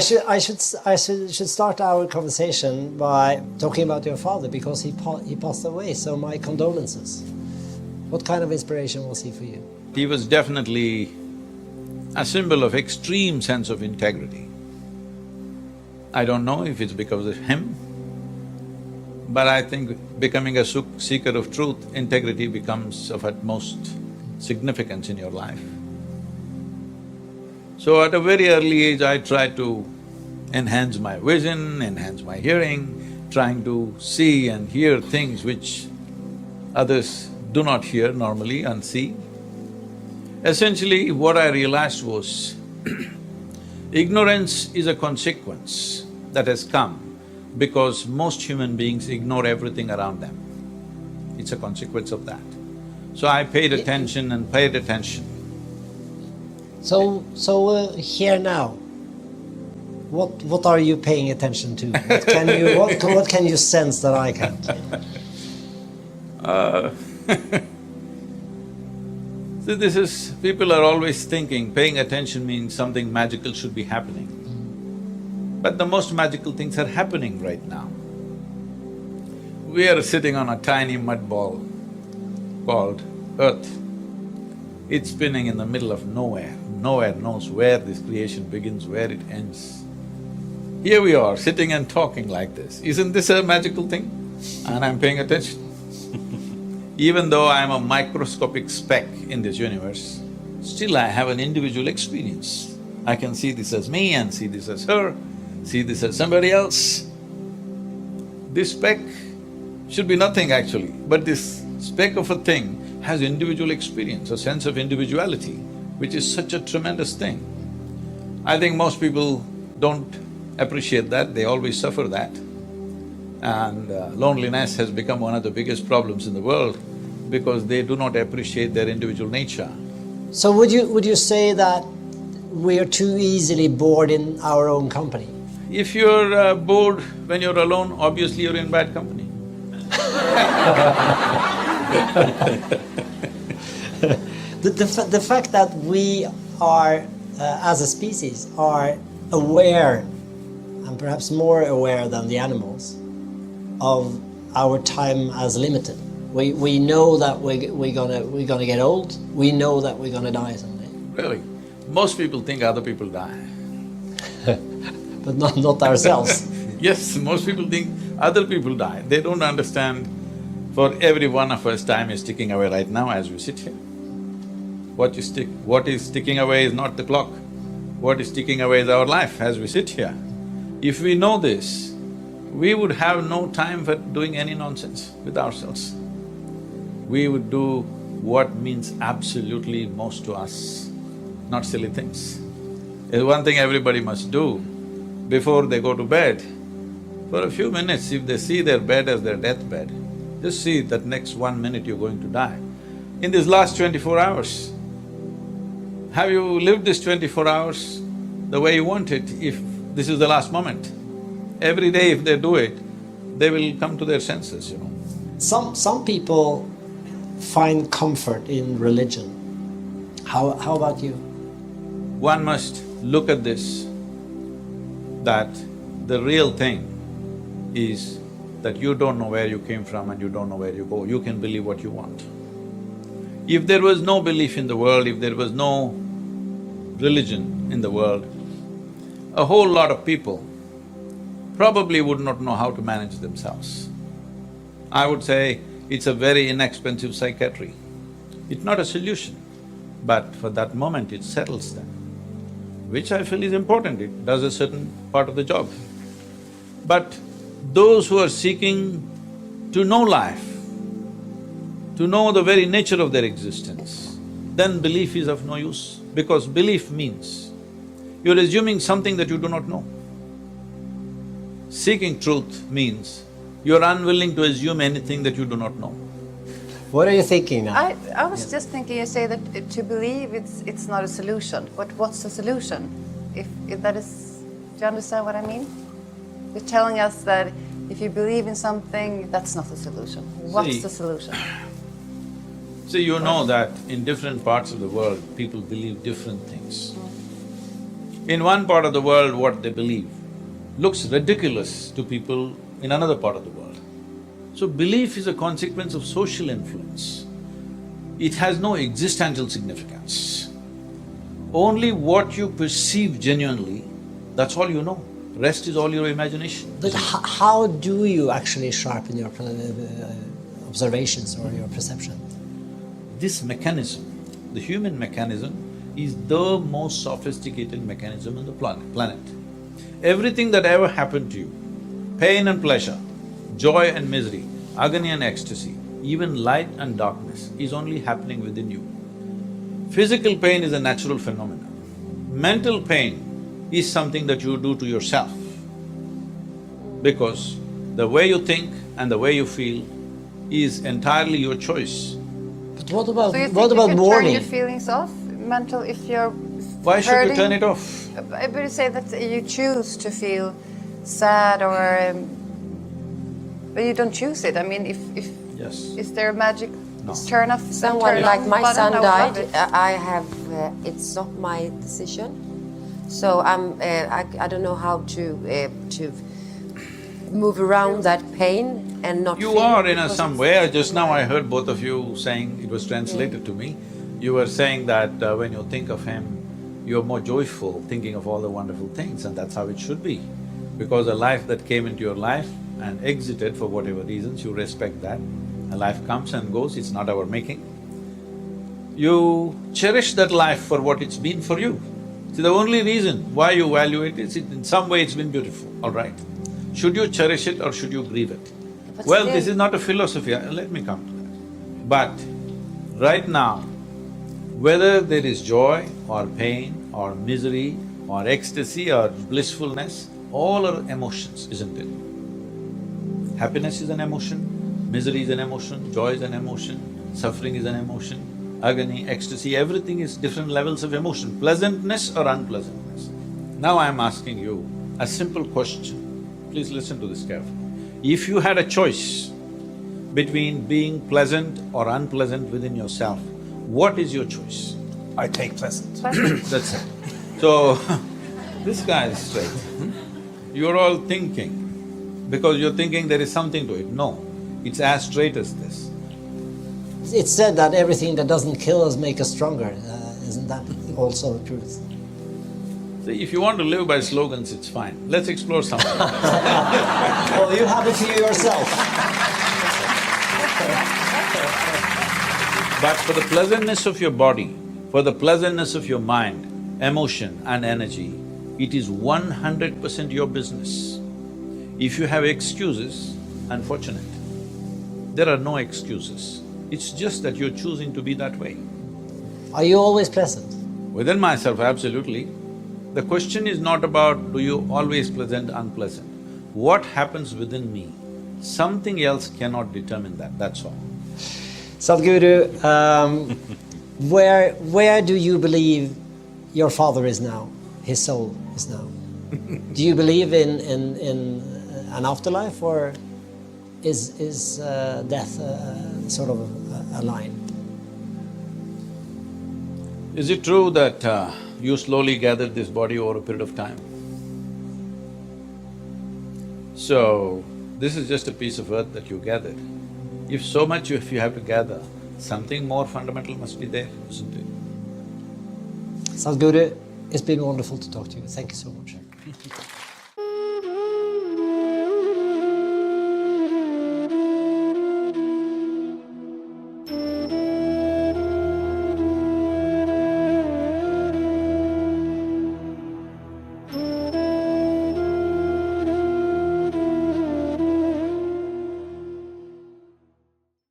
should start our conversation by talking about your father, because he passed away. So my condolences. What kind of inspiration was he for you? He was definitely a symbol of extreme sense of integrity. I don't know if it's because of him, but I think becoming a seeker of truth, integrity becomes of utmost significance in your life. So at a very early age, I tried to enhance my vision, enhance my hearing, trying to see and hear things which others do not hear normally and see. Essentially, what I realized was ignorance is a consequence that has come because most human beings ignore everything around them. It's a consequence of that. So I paid attention and paid attention. So here now, what are you paying attention to? What can you sense that I can't? See, this is… people are always thinking paying attention means something magical should be happening. But the most magical things are happening right now. We are sitting on a tiny mud ball called Earth. It's spinning in the middle of nowhere. Nowhere knows where this creation begins, where it ends. Here we are, sitting and talking like this. Isn't this a magical thing? And I'm paying attention. Even though I'm a microscopic speck in this universe, still I have an individual experience. I can see this as me and see this as her, see this as somebody else. This speck should be nothing actually, but this speck of a thing has individual experience, a sense of individuality, which is such a tremendous thing. I think most people don't appreciate that, they always suffer that. And loneliness has become one of the biggest problems in the world because they do not appreciate their individual nature. So would you say that we are too easily bored in our own company? If you're bored when you're alone, obviously you're in bad company. The fact that we are, as a species, are aware, and perhaps more aware than the animals, of our time as limited. We know that we're gonna get old. We know that we're gonna die someday. Really? Most people think other people die. But not ourselves. Yes, most people think other people die. They don't understand for every one of us time is ticking away right now as we sit here. What is ticking away is not the clock. What is ticking away is our life as we sit here. If we know this, we would have no time for doing any nonsense with ourselves. We would do what means absolutely most to us, not silly things. There's one thing everybody must do before they go to bed. For a few minutes, if they see their bed as their deathbed, just see that next 1 minute you're going to die. In these last 24 hours, have you lived this 24 hours the way you want it if this is the last moment? Every day if they do it, they will come to their senses, you know. Some people find comfort in religion. How about you? One must look at this, that the real thing is that you don't know where you came from and you don't know where you go. You can believe what you want. If there was no belief in the world, if there was no religion in the world, a whole lot of people probably would not know how to manage themselves. I would say it's a very inexpensive psychiatry. It's not a solution, but for that moment it settles them, which I feel is important, it does a certain part of the job. But those who are seeking to know life, to know the very nature of their existence, then belief is of no use, because belief means you're assuming something that you do not know. Seeking truth means you're unwilling to assume anything that you do not know. What are you thinking now? I was just thinking, you say that to believe it's not a solution, but what's the solution? If that is… do you understand what I mean? You're telling us that if you believe in something, that's not the solution. What's the solution? See, you know that in different parts of the world, people believe different things. in one part of the world what they believe looks ridiculous to people in another part of the world. So belief is a consequence of social influence. It has no existential significance. Only what you perceive genuinely, that's all you know. Rest is all your imagination. But how do you actually sharpen your observations or your perception? This mechanism, the human mechanism, is the most sophisticated mechanism on the planet. Everything that ever happened to you, pain and pleasure, joy and misery, agony and ecstasy, even light and darkness is only happening within you. Physical pain is a natural phenomenon. Mental pain is something that you do to yourself, because the way you think and the way you feel is entirely your choice. But what about So you think mourning? you can turn your feelings off, mental, if you're Why should you hurting? turn it off? But you say that you choose to feel sad or… but you don't choose it. I mean, if Yes. is there a magic No. turn off? Someone turn like on my button? son I would love died, it. I have… it's not my decision. So I don't know how to move around that pain and not You feel are it in a because some it's- way. Just now I heard both of you saying, it was translated to me, you were saying that when you think of him, you're more joyful, thinking of all the wonderful things, and that's how it should be. Because a life that came into your life and exited for whatever reasons, you respect that. A life comes and goes, it's not our making. You cherish that life for what it's been for you. See, the only reason why you value it is in some way it's been beautiful, all right? Should you cherish it or should you grieve it? But Well, still- this is not a philosophy, let me come to that. But right now, whether there is joy or pain or misery or ecstasy or blissfulness, all are emotions, isn't it? Happiness is an emotion, misery is an emotion, joy is an emotion, suffering is an emotion, agony, ecstasy, everything is different levels of emotion, pleasantness or unpleasantness. Now I'm asking you a simple question, please listen to this carefully. If you had a choice between being pleasant or unpleasant within yourself, what is your choice? I take pleasant. That's it. So, this guy is straight. You're all thinking, because you're thinking there is something to it. No, it's as straight as this. It's said that everything that doesn't kill us makes us stronger. Isn't that also the truth? See, if you want to live by slogans, it's fine. Let's explore something. Well, you have it to yourself. But for the pleasantness of your body, for the pleasantness of your mind, emotion and energy, it is 100% your business. If you have excuses, unfortunate. There are no excuses. It's just that you're choosing to be that way. Are you always pleasant? Within myself, absolutely. The question is not about do you always pleasant, unpleasant. What happens within me? Something else cannot determine that, that's all. Sadhguru, where do you believe your father is now, his soul is now? Do you believe in an afterlife, or is death sort of a line? Is it true that you slowly gathered this body over a period of time? So, this is just a piece of earth that you gathered. If so much if you have to gather, something more fundamental must be there, isn't it? Sadhguru, it's been wonderful to talk to you. Thank you so much.